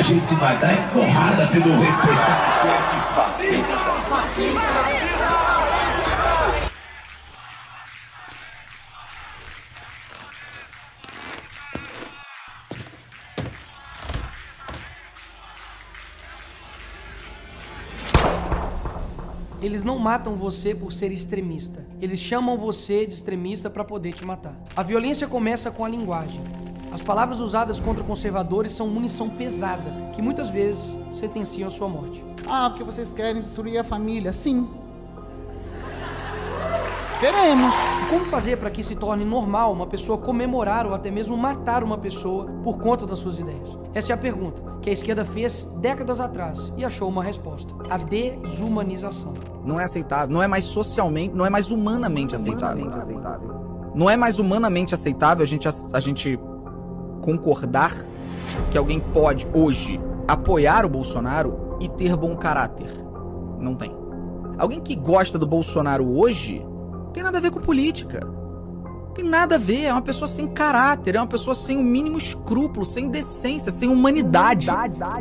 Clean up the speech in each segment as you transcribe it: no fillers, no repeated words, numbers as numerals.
gente vai dar em porrada se não respeitar. Fascista. Eles não matam você por ser extremista. Eles chamam você de extremista para poder te matar. A violência começa com a linguagem. As palavras usadas contra conservadores são munição pesada, que muitas vezes sentenciam a sua morte. Ah, porque vocês querem destruir a família? Sim. Queremos. Como fazer para que se torne normal uma pessoa comemorar ou até mesmo matar uma pessoa por conta das suas ideias? Essa é a pergunta que a esquerda fez décadas atrás e achou uma resposta: a desumanização. Não é aceitável, não é mais socialmente, não é mais humanamente aceitável. Não é mais humanamente aceitável a gente concordar que alguém pode hoje apoiar o Bolsonaro e ter bom caráter. Não tem. Alguém que gosta do Bolsonaro hoje não tem nada a ver com política. Não tem nada a ver, é uma pessoa sem caráter, é uma pessoa sem o mínimo escrúpulo, sem decência, sem humanidade.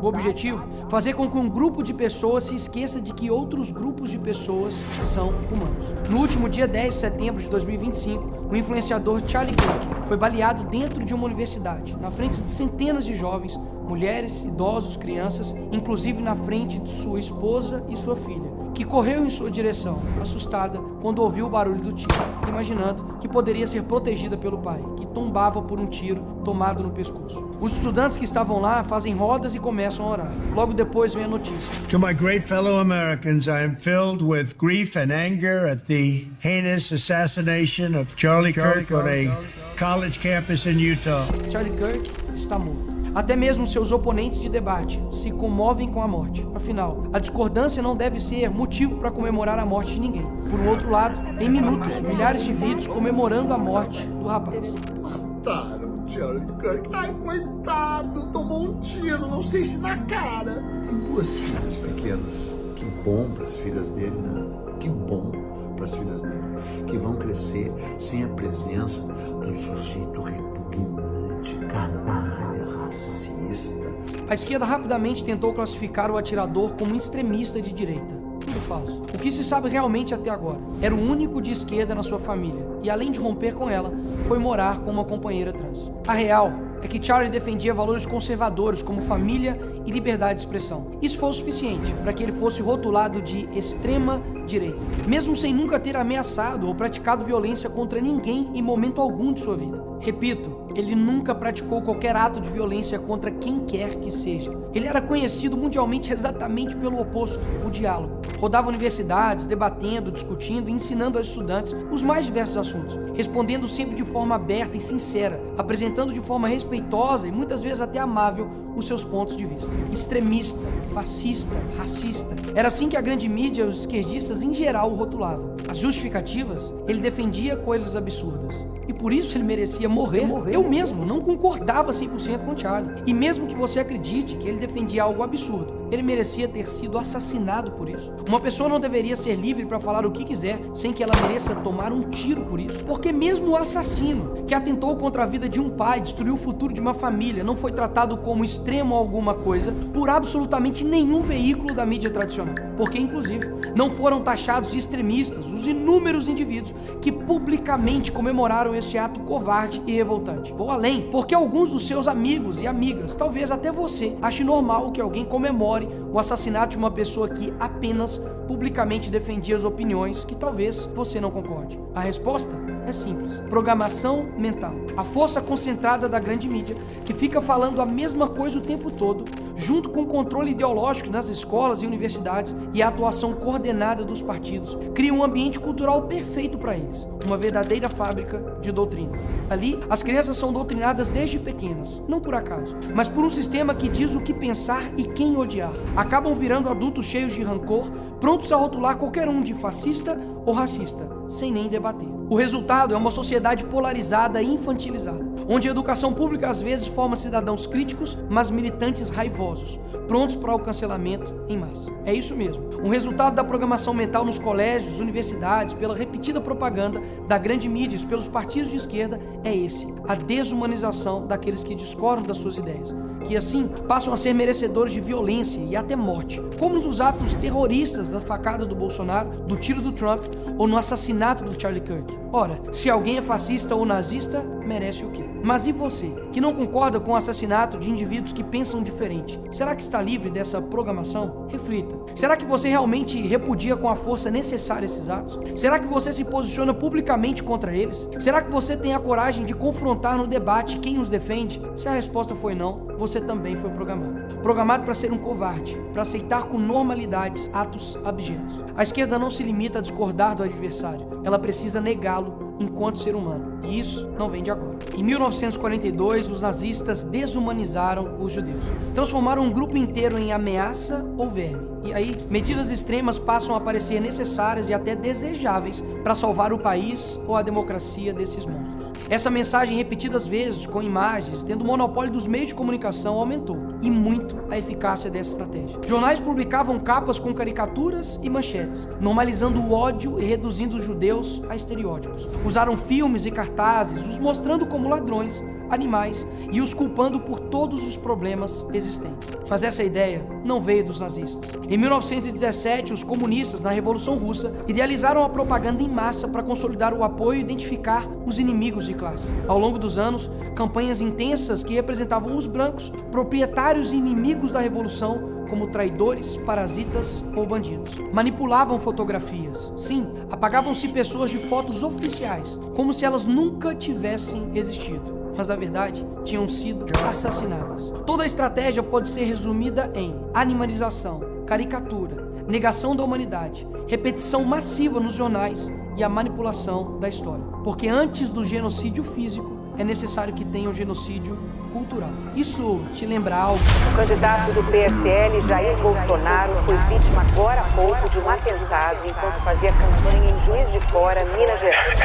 O objetivo? Fazer com que um grupo de pessoas se esqueça de que outros grupos de pessoas são humanos. No último dia 10 de setembro de 2025, o influenciador Charlie Kirk foi baleado dentro de uma universidade, na frente de centenas de jovens, mulheres, idosos, crianças, inclusive na frente de sua esposa e sua filha, que correu em sua direção, assustada, quando ouviu o barulho do tiro, imaginando que poderia ser protegida pelo pai, que tombava por um tiro tomado no pescoço. Os estudantes que estavam lá fazem rodas e começam a orar. Logo depois vem a notícia. To my great fellow Americans, I am filled with grief and anger at the heinous assassination of Charlie Kirk on a college campus in Utah. Charlie Kirk está morto. Até mesmo seus oponentes de debate se comovem com a morte. Afinal, a discordância não deve ser motivo para comemorar a morte de ninguém. Por um outro lado, em minutos, milhares de vídeos comemorando a morte do rapaz. Mataram o Charlie Kirk. Ai, coitado, tomou um tiro, não sei se na cara. Tem duas filhas pequenas. Que bom para as filhas dele, né? Que bom para as filhas dele. Que vão crescer sem a presença do sujeito repugnante, canalha, racista. A esquerda rapidamente tentou classificar o atirador como um extremista de direita. Tudo falso. O que se sabe realmente até agora? Era o único de esquerda na sua família e, além de romper com ela, foi morar com uma companheira trans. A real é que Charlie defendia valores conservadores como família e liberdade de expressão. Isso foi o suficiente para que ele fosse rotulado de extrema direita, mesmo sem nunca ter ameaçado ou praticado violência contra ninguém em momento algum de sua vida. Repito, ele nunca praticou qualquer ato de violência contra quem quer que seja. Ele era conhecido mundialmente exatamente pelo oposto, o diálogo. Rodava universidades, debatendo, discutindo e ensinando aos estudantes os mais diversos assuntos, respondendo sempre de forma aberta e sincera, apresentando de forma respeitosa e muitas vezes até amável os seus pontos de vista. Extremista, fascista, racista. Era assim que a grande mídia e os esquerdistas em geral o rotulavam. As justificativas? Ele defendia coisas absurdas. E por isso ele merecia morrer. Eu mesmo não concordava 100% com Charlie. E mesmo que você acredite que ele defendia algo absurdo, ele merecia ter sido assassinado por isso. Uma pessoa não deveria ser livre para falar o que quiser sem que ela mereça tomar um tiro por isso. Porque mesmo o assassino que atentou contra a vida de um pai, destruiu o futuro de uma família, não foi tratado como extremo alguma coisa por absolutamente nenhum veículo da mídia tradicional. Porque, inclusive, não foram taxados de extremistas os inúmeros indivíduos que publicamente comemoraram este ato covarde e revoltante. Vou além, porque alguns dos seus amigos e amigas, talvez até você, ache normal que alguém comemore o assassinato de uma pessoa que apenas publicamente defendia as opiniões que talvez você não concorde. A resposta é simples: programação mental. A força concentrada da grande mídia, que fica falando a mesma coisa o tempo todo, junto com o controle ideológico nas escolas e universidades e a atuação coordenada dos partidos, cria um ambiente cultural perfeito para eles, uma verdadeira fábrica de doutrina. Ali, as crianças são doutrinadas desde pequenas, não por acaso, mas por um sistema que diz o que pensar e quem odiar. Acabam virando adultos cheios de rancor, prontos a rotular qualquer um de fascista ou racista, sem nem debater. O resultado é uma sociedade polarizada e infantilizada, onde a educação pública às vezes forma cidadãos críticos, mas militantes raivosos, prontos para o cancelamento em massa. É isso mesmo. Um resultado da programação mental nos colégios, universidades, pela repetida propaganda da grande mídia e pelos partidos de esquerda é esse: a desumanização daqueles que discordam das suas ideias, que assim passam a ser merecedores de violência e até morte, como nos atos terroristas da facada do Bolsonaro, do tiro do Trump ou no assassinato do Charlie Kirk. Ora, se alguém é fascista ou nazista, merece o quê? Mas e você, que não concorda com o assassinato de indivíduos que pensam diferente? Será que está livre dessa programação? Reflita. Será que você realmente repudia com a força necessária esses atos? Será que você se posiciona publicamente contra eles? Será que você tem a coragem de confrontar no debate quem os defende? Se a resposta foi não, você também foi programado. Programado para ser um covarde, para aceitar com normalidade atos abjetos. A esquerda não se limita a discordar do adversário, ela precisa negá-lo enquanto ser humano. E isso não vem de agora. Em 1942, os nazistas desumanizaram os judeus. Transformaram um grupo inteiro em ameaça ou verme. E aí, medidas extremas passam a parecer necessárias e até desejáveis para salvar o país ou a democracia desses monstros. Essa mensagem, repetidas vezes, com imagens, tendo o monopólio dos meios de comunicação, aumentou. E muito a eficácia dessa estratégia. Jornais publicavam capas com caricaturas e manchetes, normalizando o ódio e reduzindo os judeus a estereótipos. Usaram filmes e cartazes, os mostrando como ladrões, animais e os culpando por todos os problemas existentes. Mas essa ideia não veio dos nazistas. Em 1917, os comunistas, na Revolução Russa, idealizaram a propaganda em massa para consolidar o apoio e identificar os inimigos de classe. Ao longo dos anos, campanhas intensas que representavam os brancos, proprietários e inimigos da Revolução, como traidores, parasitas ou bandidos. Manipulavam fotografias. Sim, apagavam-se pessoas de fotos oficiais, como se elas nunca tivessem existido. Mas na verdade tinham sido assassinadas. Toda a estratégia pode ser resumida em animalização, caricatura, negação da humanidade, repetição massiva nos jornais e a manipulação da história. Porque antes do genocídio físico, é necessário que tenha um genocídio cultural. Isso te lembra algo? O candidato do PSL, Jair Bolsonaro, foi vítima agora há pouco de um atentado enquanto fazia campanha em Juiz de Fora, Minas Gerais.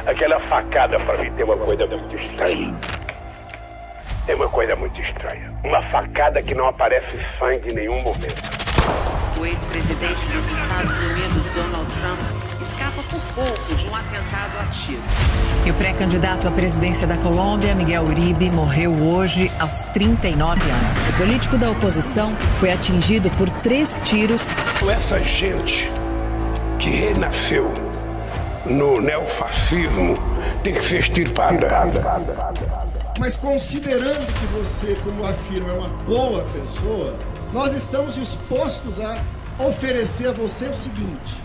Aquela facada, para mim, tem uma coisa muito estranha. Tem uma coisa muito estranha. Uma facada que não aparece sangue em nenhum momento. O ex-presidente dos Estados Unidos, Donald Trump, escapa por pouco de um atentado a tiros. E o pré-candidato à presidência da Colômbia, Miguel Uribe, morreu hoje aos 39 anos. O político da oposição foi atingido por 3 tiros. Essa gente que renasceu no neofascismo tem que ser extirpada. Mas considerando que você, como afirma, é uma boa pessoa, nós estamos dispostos a oferecer a você o seguinte: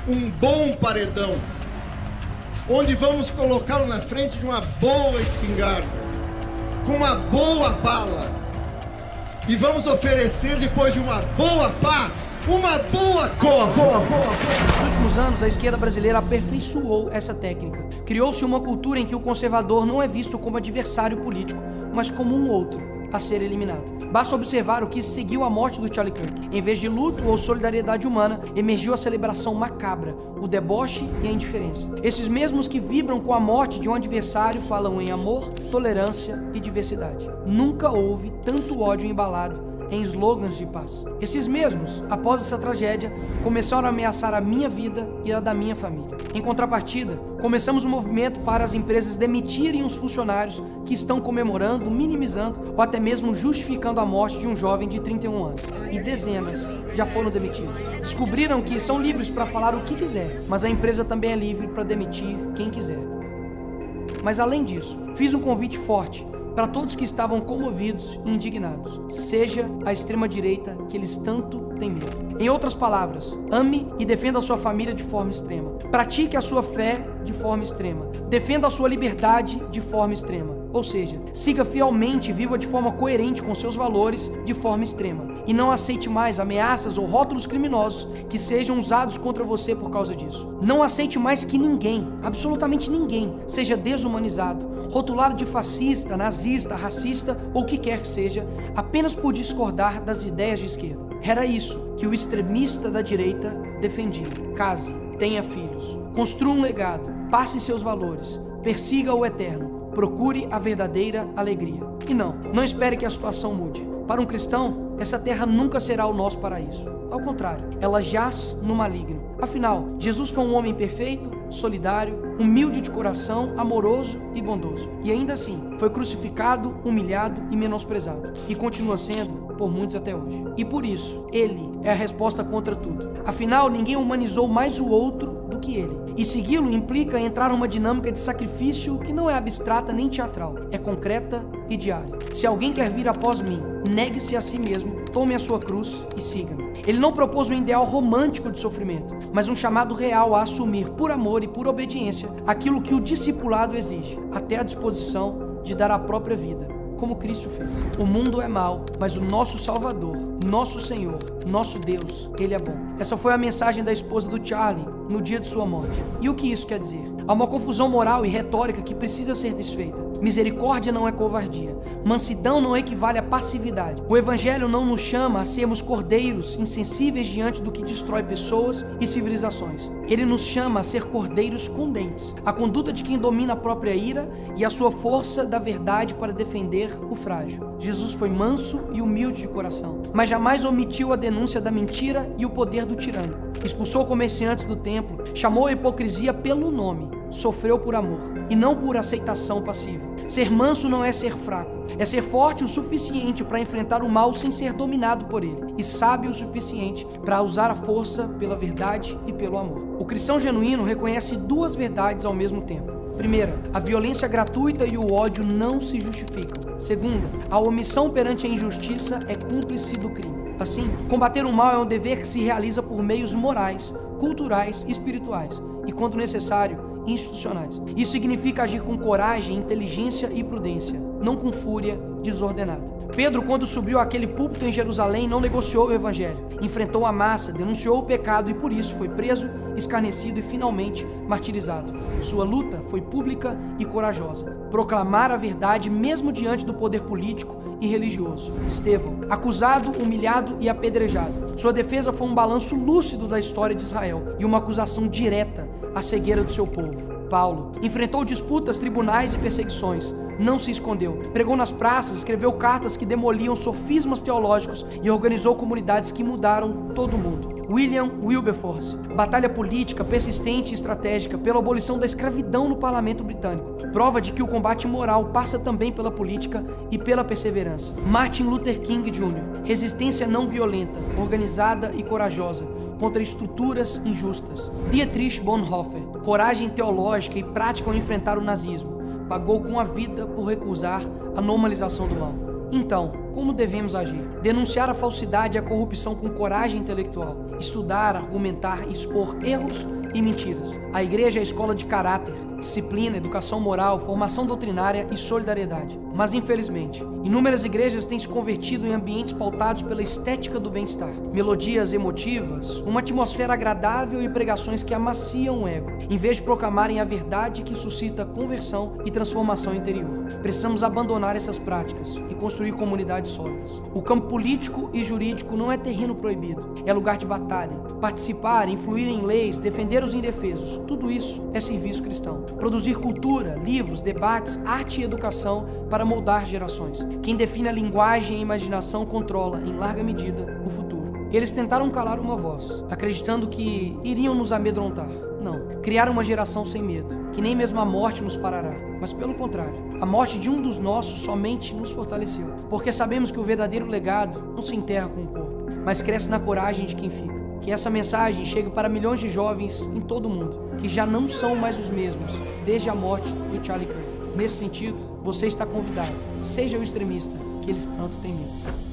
um bom paredão, onde vamos colocá-lo na frente de uma boa espingarda, com uma boa bala, e vamos oferecer, depois de uma boa pá, uma boa cova. Nos últimos anos, a esquerda brasileira aperfeiçoou essa técnica. Criou-se uma cultura em que o conservador não é visto como adversário político, mas como um outro a ser eliminado. Basta observar o que seguiu a morte do Charlie Kirk. Em vez de luto ou solidariedade humana, emergiu a celebração macabra, o deboche e a indiferença. Esses mesmos que vibram com a morte de um adversário falam em amor, tolerância e diversidade. Nunca houve tanto ódio embalado em slogans de paz. Esses mesmos, após essa tragédia, começaram a ameaçar a minha vida e a da minha família. Em contrapartida, começamos um movimento para as empresas demitirem os funcionários que estão comemorando, minimizando ou até mesmo justificando a morte de um jovem de 31 anos. E dezenas já foram demitidos. Descobriram que são livres para falar o que quiser, mas a empresa também é livre para demitir quem quiser. Mas além disso, fiz um convite forte para todos que estavam comovidos e indignados. Seja a extrema-direita que eles tanto têm medo. Em outras palavras, ame e defenda a sua família de forma extrema. Pratique a sua fé de forma extrema. Defenda a sua liberdade de forma extrema. Ou seja, siga fielmente e viva de forma coerente com seus valores de forma extrema. E não aceite mais ameaças ou rótulos criminosos que sejam usados contra você por causa disso. Não aceite mais que ninguém, absolutamente ninguém, seja desumanizado, rotulado de fascista, nazista, racista ou o que quer que seja, apenas por discordar das ideias de esquerda. Era isso que o extremista da direita defendia. Case, tenha filhos, construa um legado, passe seus valores, persiga o eterno, procure a verdadeira alegria. E não espere que a situação mude. Para um cristão, essa terra nunca será o nosso paraíso. Ao contrário, ela jaz no maligno. Afinal, Jesus foi um homem perfeito, solidário, humilde de coração, amoroso e bondoso. E ainda assim, foi crucificado, humilhado e menosprezado. E continua sendo por muitos até hoje. E por isso, ele é a resposta contra tudo. Afinal, ninguém humanizou mais o outro do que ele. E segui-lo implica entrar numa dinâmica de sacrifício que não é abstrata nem teatral, é concreta e diária. Se alguém quer vir após mim, negue-se a si mesmo, tome a sua cruz e siga-me. Ele não propôs um ideal romântico de sofrimento, mas um chamado real a assumir por amor e por obediência aquilo que o discipulado exige, até a disposição de dar a própria vida, como Cristo fez. O mundo é mau, mas o nosso Salvador, nosso Senhor, nosso Deus, Ele é bom. Essa foi a mensagem da esposa do Charlie no dia de sua morte. E o que isso quer dizer? Há uma confusão moral e retórica que precisa ser desfeita. Misericórdia não é covardia. Mansidão não equivale a passividade. O Evangelho não nos chama a sermos cordeiros insensíveis diante do que destrói pessoas e civilizações. Ele nos chama a ser cordeiros com dentes. A conduta de quem domina a própria ira e a sua força da verdade para defender o frágil. Jesus foi manso e humilde de coração, mas jamais omitiu a denúncia da mentira e o poder do tirânico. Expulsou comerciantes do templo, chamou a hipocrisia pelo nome, sofreu por amor e não por aceitação passiva. Ser manso não é ser fraco, é ser forte o suficiente para enfrentar o mal sem ser dominado por ele, e sábio o suficiente para usar a força pela verdade e pelo amor. O cristão genuíno reconhece duas verdades ao mesmo tempo. Primeira, a violência gratuita e o ódio não se justificam. Segunda, a omissão perante a injustiça é cúmplice do crime. Assim, combater o mal é um dever que se realiza por meios morais, culturais e espirituais, e, quando necessário, institucionais. Isso significa agir com coragem, inteligência e prudência, não com fúria desordenada. Pedro, quando subiu àquele púlpito em Jerusalém, não negociou o evangelho, enfrentou a massa, denunciou o pecado e por isso foi preso, escarnecido e finalmente martirizado. Sua luta foi pública e corajosa. Proclamar a verdade mesmo diante do poder político e religioso. Estevão, acusado, humilhado e apedrejado. Sua defesa foi um balanço lúcido da história de Israel e uma acusação direta à cegueira do seu povo. Paulo enfrentou disputas, tribunais e perseguições. Não se escondeu. Pregou nas praças, escreveu cartas que demoliam sofismas teológicos e organizou comunidades que mudaram todo o mundo. William Wilberforce, batalha política persistente e estratégica pela abolição da escravidão no parlamento britânico. Prova de que o combate moral passa também pela política e pela perseverança. Martin Luther King Jr., resistência não violenta, organizada e corajosa contra estruturas injustas. Dietrich Bonhoeffer, coragem teológica e prática ao enfrentar o nazismo. Pagou com a vida por recusar a normalização do mal. Então, como devemos agir? Denunciar a falsidade e a corrupção com coragem intelectual. Estudar, argumentar e expor erros e mentiras. A igreja é a escola de caráter, disciplina, educação moral, formação doutrinária e solidariedade. Mas, infelizmente, inúmeras igrejas têm se convertido em ambientes pautados pela estética do bem-estar. Melodias emotivas, uma atmosfera agradável e pregações que amaciam o ego, em vez de proclamarem a verdade que suscita conversão e transformação interior. Precisamos abandonar essas práticas e construir comunidades sólidas. O campo político e jurídico não é terreno proibido, é lugar de batalha. Participar, influir em leis, defender os indefesos, tudo isso é serviço cristão. Produzir cultura, livros, debates, arte e educação para moldar gerações. Quem define a linguagem e a imaginação controla, em larga medida, o futuro. Eles tentaram calar uma voz, acreditando que iriam nos amedrontar. Não, criaram uma geração sem medo, que nem mesmo a morte nos parará. Mas pelo contrário, a morte de um dos nossos somente nos fortaleceu. Porque sabemos que o verdadeiro legado não se enterra com o corpo, mas cresce na coragem de quem fica. Que essa mensagem chegue para milhões de jovens em todo o mundo, que já não são mais os mesmos, desde a morte do Charlie Kirk. Nesse sentido, você está convidado. Seja o extremista que eles tanto têm medo.